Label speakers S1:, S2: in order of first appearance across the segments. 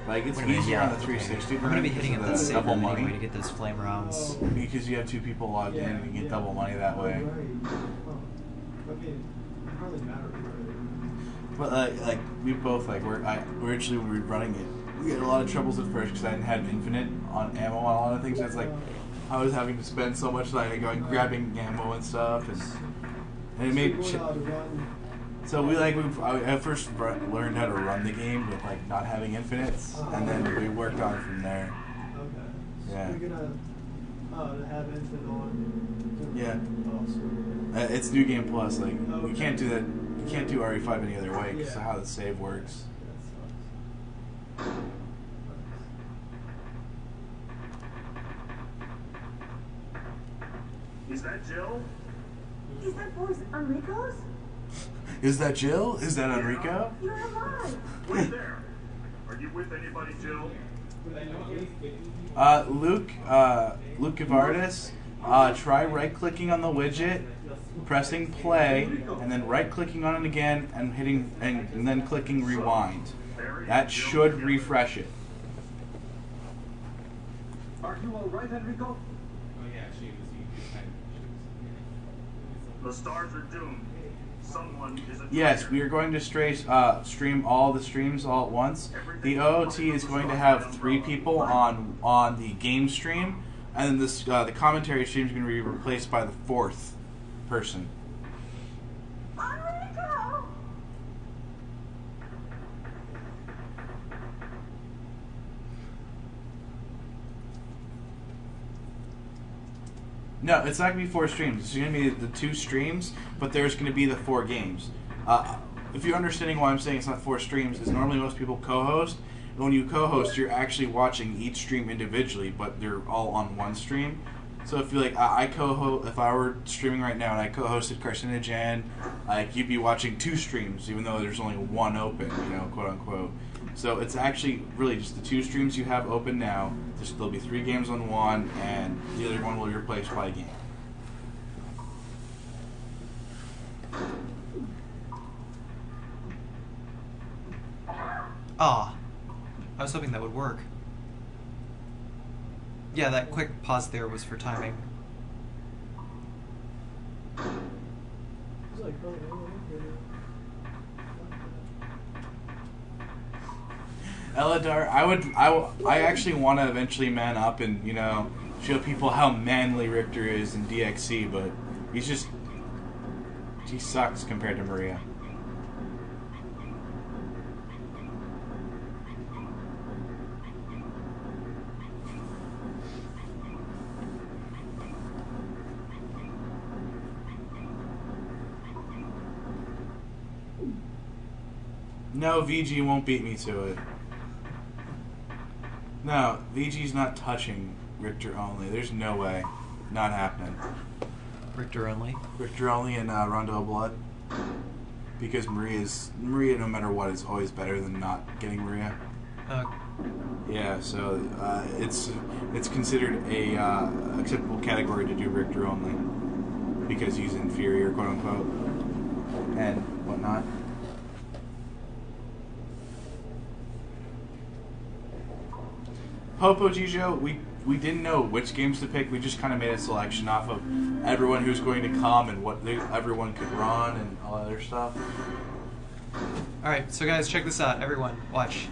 S1: Like, it's easier on the 360
S2: I'm going to be hitting
S1: because
S2: up that
S1: of the
S2: saver
S1: double
S2: anyway
S1: money.
S2: to get those flame rounds.
S1: Because you have 2 people logged in and you get double money that way. But like we both we're originally when we were running it, we had a lot of troubles at first because I hadn't had infinite on ammo on a lot of things. It's like I was having to spend so much like going grabbing ammo and stuff, and it made so I first learned how to run the game with like not having infinites, and then we worked on it from there.
S3: Okay.
S1: Yeah.
S3: So you're gonna have infinite on.
S1: Yeah.
S3: Oh,
S1: It's New Game Plus. Like you can't do that. You can't do RE5 any other way because of how the save works.
S4: Is that Jill?
S5: Is that voice Enrico's?
S1: Is that Jill? Is that Enrico?
S5: You're alive.
S4: Wait there. Are you with anybody, Jill?
S1: Luke Gavardis, try right-clicking on the widget, pressing play, and then right-clicking on it again, and hitting and then clicking rewind. That should refresh it.
S4: Are you all right, Enrico?
S6: Oh yeah, she was.
S4: The stars are doomed. Someone is a
S1: Yes, we are going to stream all the streams all at once. The OOT is going to have 3 people on the game stream, and then this the commentary stream is going to be replaced by the 4th person.
S5: Enrico!
S1: No, it's not going to be 4 streams. It's going to be the 2 streams, but there's going to be the 4 games. If you're understanding why I'm saying it's not 4 streams, is normally most people co-host. And when you co-host, you're actually watching each stream individually, but they're all on one stream. So if you I co-host, if I were streaming right now and I co-hosted Carcinogen, you'd be watching 2 streams, even though there's only 1 open, quote unquote. So it's actually really just the 2 streams you have open now. There'll be 3 games on one, and the other one will be replaced by a game.
S2: Ah, I was hoping that would work. Yeah, that quick pause there was for timing.
S3: It's like,
S1: Eladar, I actually want to eventually man up and show people how manly Richter is in DXC, but he sucks compared to Maria. No, VG won't beat me to it. No, VG's not touching Richter only. There's no way. Not happening.
S2: Richter only?
S1: Richter only and Rondo of Blood. Because Maria, no matter what, is always better than not getting Maria. Yeah, so it's considered a acceptable category to do Richter only. Because he's inferior, quote unquote. And whatnot. Popo Gijo, we didn't know which games to pick. We just kind of made a selection off of everyone who's going to come and what everyone could run and all that other stuff.
S2: Alright, so guys, check this out. Everyone, watch.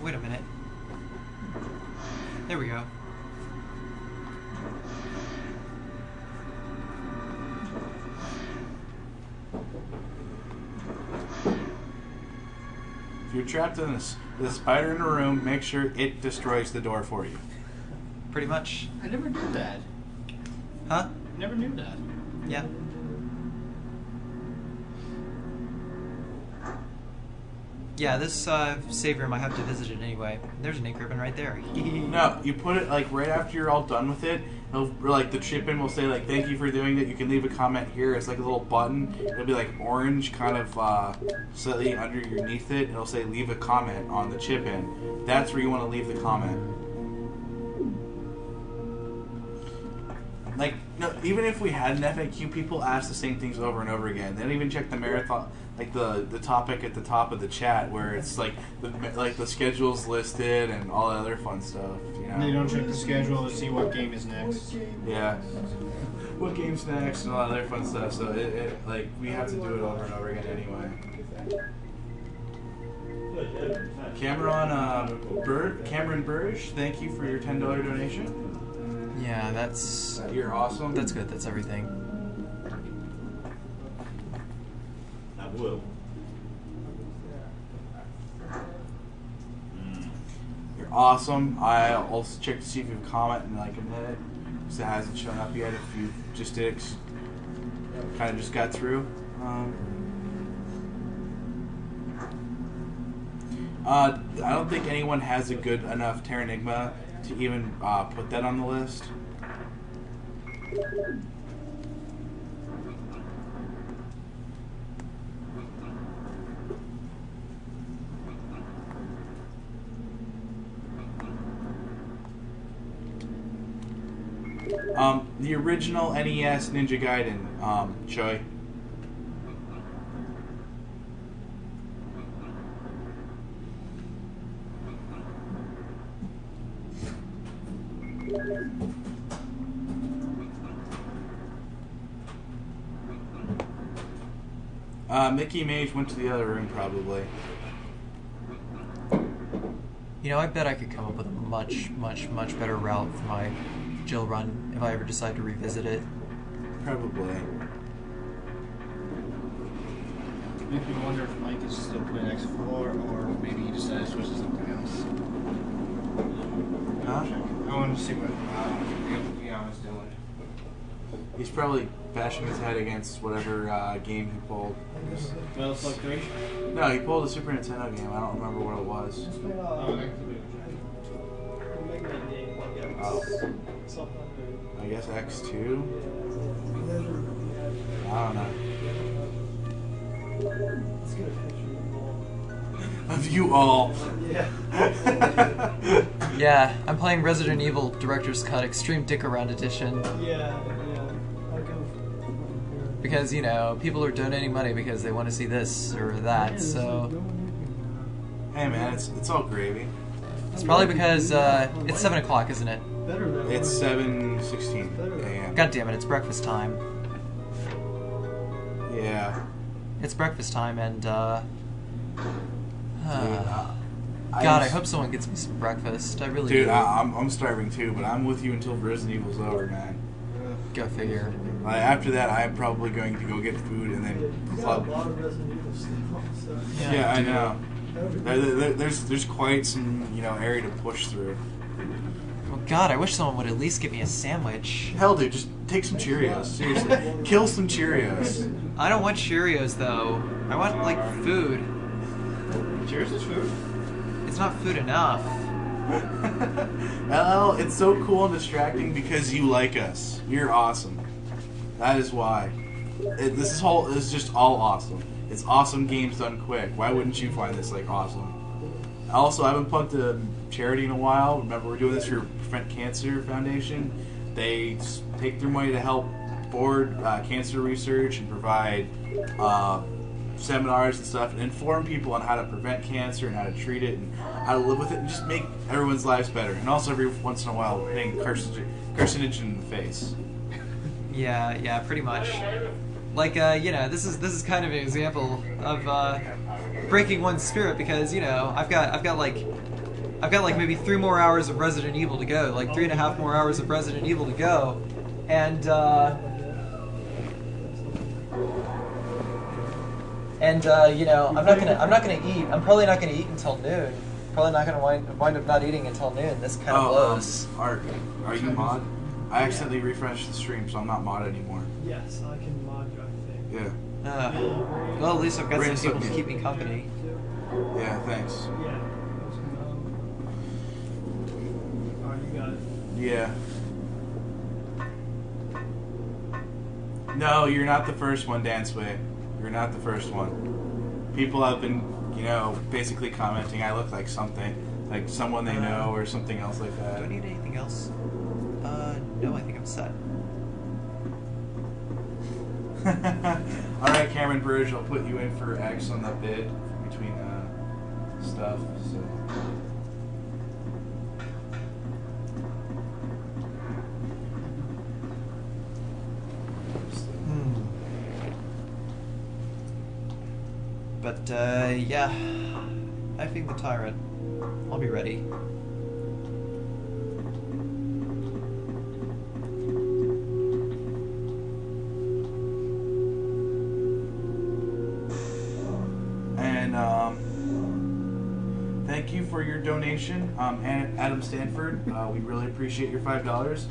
S2: Wait a minute. There we go.
S1: If you're trapped in with a spider in a room, make sure it destroys the door for you.
S2: Pretty much.
S6: I never knew that.
S2: Huh?
S6: Never knew that.
S2: Yeah. Yeah, this save room, I have to visit it anyway. There's an ink ribbon right there.
S1: No, you put it right after you're all done with it. The chip-in will say thank you for doing it. You can leave a comment here. It's like a little button. It'll be orange, kind of slightly underneath it. It'll say leave a comment on the chip-in. That's where you want to leave the comment. Even if we had an FAQ, people ask the same things over and over again. They don't even check the like the topic at the top of the chat where it's like the schedule's listed and all that other fun stuff. You know.
S7: And they don't check the schedule to see what game is next.
S1: Yeah. What game's next and all that other fun stuff. So it like we have to do it over and over again anyway. Cameron Burge, thank you for your $10 donation.
S2: Yeah, that's
S1: You're awesome.
S2: that's good. That's everything.
S6: I will.
S1: You're awesome. I'll also check to see if you have a comment in like a minute. Because it hasn't shown up yet. If you just did kind of just got through. I don't think anyone has a good enough Terranigma to even put that on the list. The original NES Ninja Gaiden, Choi. Mickey Mage went to the other room, probably.
S2: You know, I bet I could come up with a much, much, much better route for my Jill run if I ever decide to revisit it.
S1: Probably.
S7: Make me wonder if Mike is still playing X4 or maybe he decided to switch to something else.
S1: Huh?
S7: I wanted to see what Leon was doing.
S1: He's probably bashing his head against whatever game he pulled.
S7: Metal Slug 3?
S1: No, he pulled a Super Nintendo game. I don't remember what it was. Oh. I guess X2? I don't know.
S3: Let's get a picture
S1: Of you all.
S3: Yeah.
S2: Yeah, I'm playing Resident Evil Director's Cut Extreme Dick Around Edition
S3: Yeah. I'll go for
S2: because, you know, people are donating money because they want to see this or that, so...
S1: Hey man, it's all gravy.
S2: It's probably because, it's 7 o'clock, isn't it?
S3: Better than
S1: It's 7:16 a.m.
S2: God damn it, it's breakfast time.
S1: Yeah.
S2: It's breakfast time, and,
S1: Dude,
S2: God, I hope someone gets me some breakfast. I really
S1: Dude,
S2: do.
S1: I'm starving too, but I'm with you until Resident Evil's over, man.
S2: Go figure.
S1: After that, I'm probably going to go get food and then
S3: you got a
S1: club.
S3: lot of Resident Evil stuff, so.
S1: Yeah, I
S2: dude.
S1: know. There's quite some area to push through.
S2: Well, God, I wish someone would at least give me a sandwich.
S1: Hell, dude, just take some Cheerios. Seriously, kill some Cheerios.
S2: I don't want Cheerios, though. I want, like, food.
S7: Cheers is food.
S2: It's not food enough.
S1: Well, it's so cool and distracting because you like us. You're awesome. That is why. This is just all awesome. It's awesome games done quick. Why wouldn't you find this like awesome? Also, I haven't plugged a charity in a while. Remember, we're doing this for Prevent Cancer Foundation. They take their money to help forward cancer research and provide seminars and stuff and inform people on how to prevent cancer and how to treat it and how to live with it and just make everyone's lives better. And also every once in a while hitting carcinogen in the face.
S2: Yeah, pretty much. Like, this is kind of an example of breaking one's spirit because, I've got like maybe 3 more hours of Resident Evil to go, like 3.5 more hours of Resident Evil to go, and I'm not gonna eat. I'm probably not gonna eat until noon. Probably not gonna wind up not eating until noon. This kind of blows.
S1: Art, are you mod? I accidentally refreshed the stream, so I'm not mod anymore.
S3: Yes, I can mod you, I think.
S1: Yeah.
S2: Well, at least I've got
S1: Bring
S2: some people to
S1: some-
S2: keep me company.
S1: Yeah, thanks.
S3: Yeah. Alright, you got it.
S1: Yeah. No, you're not the first one, Danceway. You're not the first one. People have been, basically commenting I look like something. Like someone they know or something else like
S2: Do I
S1: that.
S2: need anything else? No, I think I'm set.
S1: All right, Cameron Burge, I'll put you in for X on the bid between stuff. So.
S2: But yeah, I think the Tyrant. I'll be ready.
S1: And thank you for your donation, Adam Stanford. We really appreciate your $5.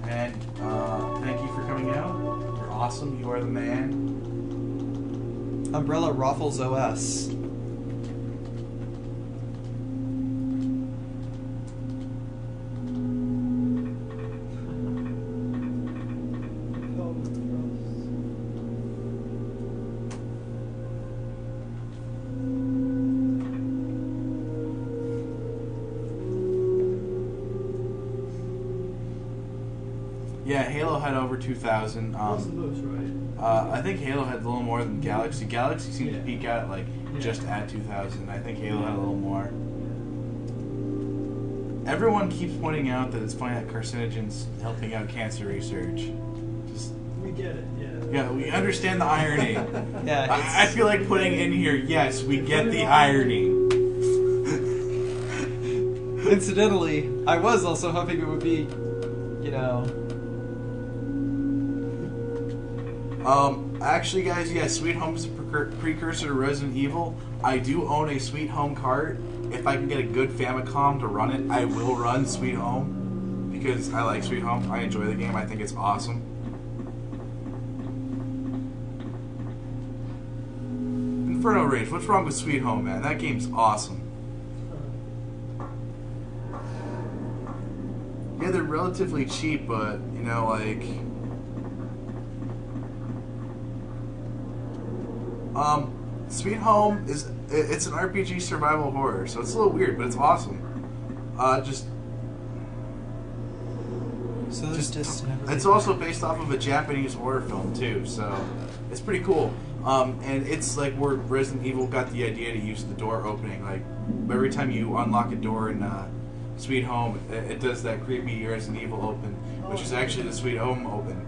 S1: And thank you for coming out. You're awesome. You are the man.
S2: Umbrella Raffles OS.
S1: Yeah, Halo had over 2,000.
S3: That's the most, right?
S1: I think Halo had a little more than Galaxy. Galaxy seemed to peak out at like just at 2,000. I think Halo had a little more. Everyone keeps pointing out that it's funny that carcinogens helping out cancer research. Just
S3: We get it, yeah.
S1: yeah, we understand the irony.
S2: Yeah,
S1: I feel like putting in here. Yes, we get the irony.
S2: Incidentally, I was also hoping it would be, you know.
S1: Actually, guys, yeah, Sweet Home is a precursor to Resident Evil. I do own a Sweet Home cart. If I can get a good Famicom to run it, I will run Sweet Home because I like Sweet Home. I enjoy the game. I think it's awesome. Inferno Rage. What's wrong with Sweet Home, man? That game's awesome. Yeah, they're relatively cheap, but you know, like. Sweet Home it's an RPG survival horror, so it's a little weird, but it's awesome. It's also based off of a Japanese horror film too, so it's pretty cool. And it's like where Resident Evil got the idea to use the door opening. Like every time you unlock a door in Sweet Home, it does that creepy Resident Evil open, which is actually the Sweet Home open,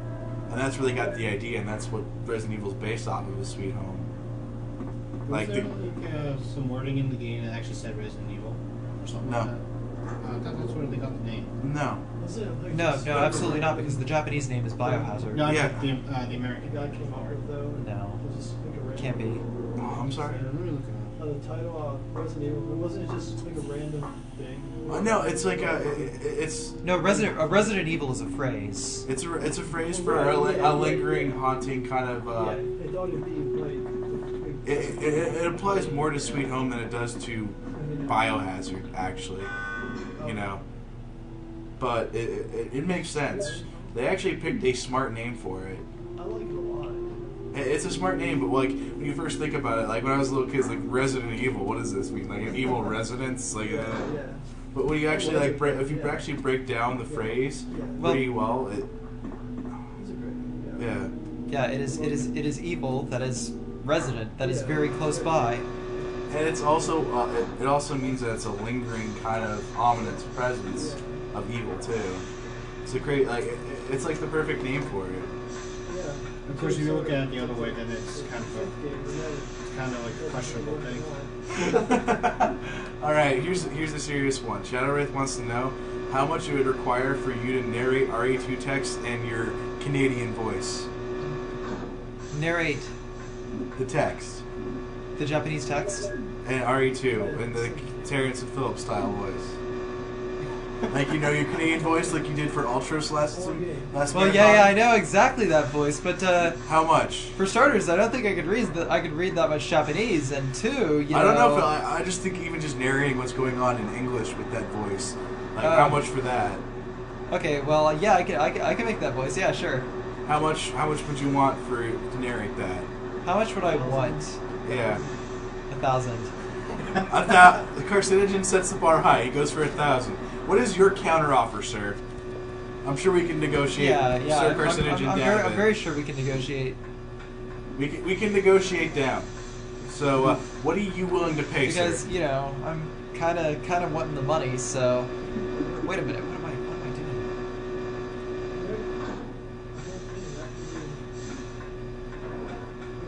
S1: and that's really got the idea, and that's what Resident Evil's based off of, is Sweet Home.
S7: Was there some wording in the game that actually said Resident Evil or something like that? I thought that's where they got the name.
S1: No.
S2: No, absolutely not, because the Japanese name is Biohazard.
S7: No,
S1: Yeah.
S7: the American.
S3: The guy came up with though.
S2: No.
S3: Just like a random,
S2: Can't be.
S1: Oh, I'm sorry.
S7: Let me look it up.
S3: The title Resident Evil. Wasn't it just like a random thing?
S1: No, it's like it's
S2: No, Resident Evil is a phrase.
S1: it's a phrase for a lingering, haunting kind of.
S3: Yeah, it thought it'd be like.
S1: It applies more to Sweet Home than it does to Biohazard, actually. You know, but it makes sense. They actually picked a smart name for it.
S3: I like it a lot.
S1: It's a smart name, but like when you first think about it, like when I was a little kid, it's like Resident Evil. What does this mean? Like an evil residence? Like
S3: Yeah.
S1: But when you actually like if you actually break down the phrase pretty well,
S3: It's a great game.
S1: yeah.
S2: Yeah, it is evil that is resident, that is very close by.
S1: And it's also it also means that it's a lingering kind of ominous presence of evil too. It's a great it's like the perfect name for it.
S3: Yeah.
S7: Of course, if you look at it the other way, then it's kind of like a questionable thing.
S1: All right, here's the serious one. Shadowwraith wants to know how much it would require for you to narrate RE2 text and your Canadian voice.
S2: Narrate
S1: The text.
S2: the Japanese text.
S1: And RE2 in the Terrence and Phillips style voice. Like you know your Canadian voice, like you did for Ultros last
S2: Well,
S1: marathon?
S2: yeah, I know exactly that voice, but
S1: How much?
S2: for starters, I don't think I could read that much Japanese, and two, you know.
S1: I don't know if I just think even just narrating what's going on in English with that voice, like how much for that?
S2: Okay, well, yeah, I can make that voice. Yeah, sure.
S1: How much would you want to narrate that?
S2: How much would I want?
S1: Yeah.
S2: 1,000.
S1: The carcinogen sets the bar high. He goes for 1,000. What is your counteroffer, sir? I'm sure we can negotiate.
S2: Yeah.
S1: Sir Carcinogen
S2: I'm
S1: down.
S2: very sure we can negotiate.
S1: We can negotiate down. So, what are you willing to pay,
S2: Because
S1: sir?
S2: I'm kind of wanting the money. So, wait a minute. What am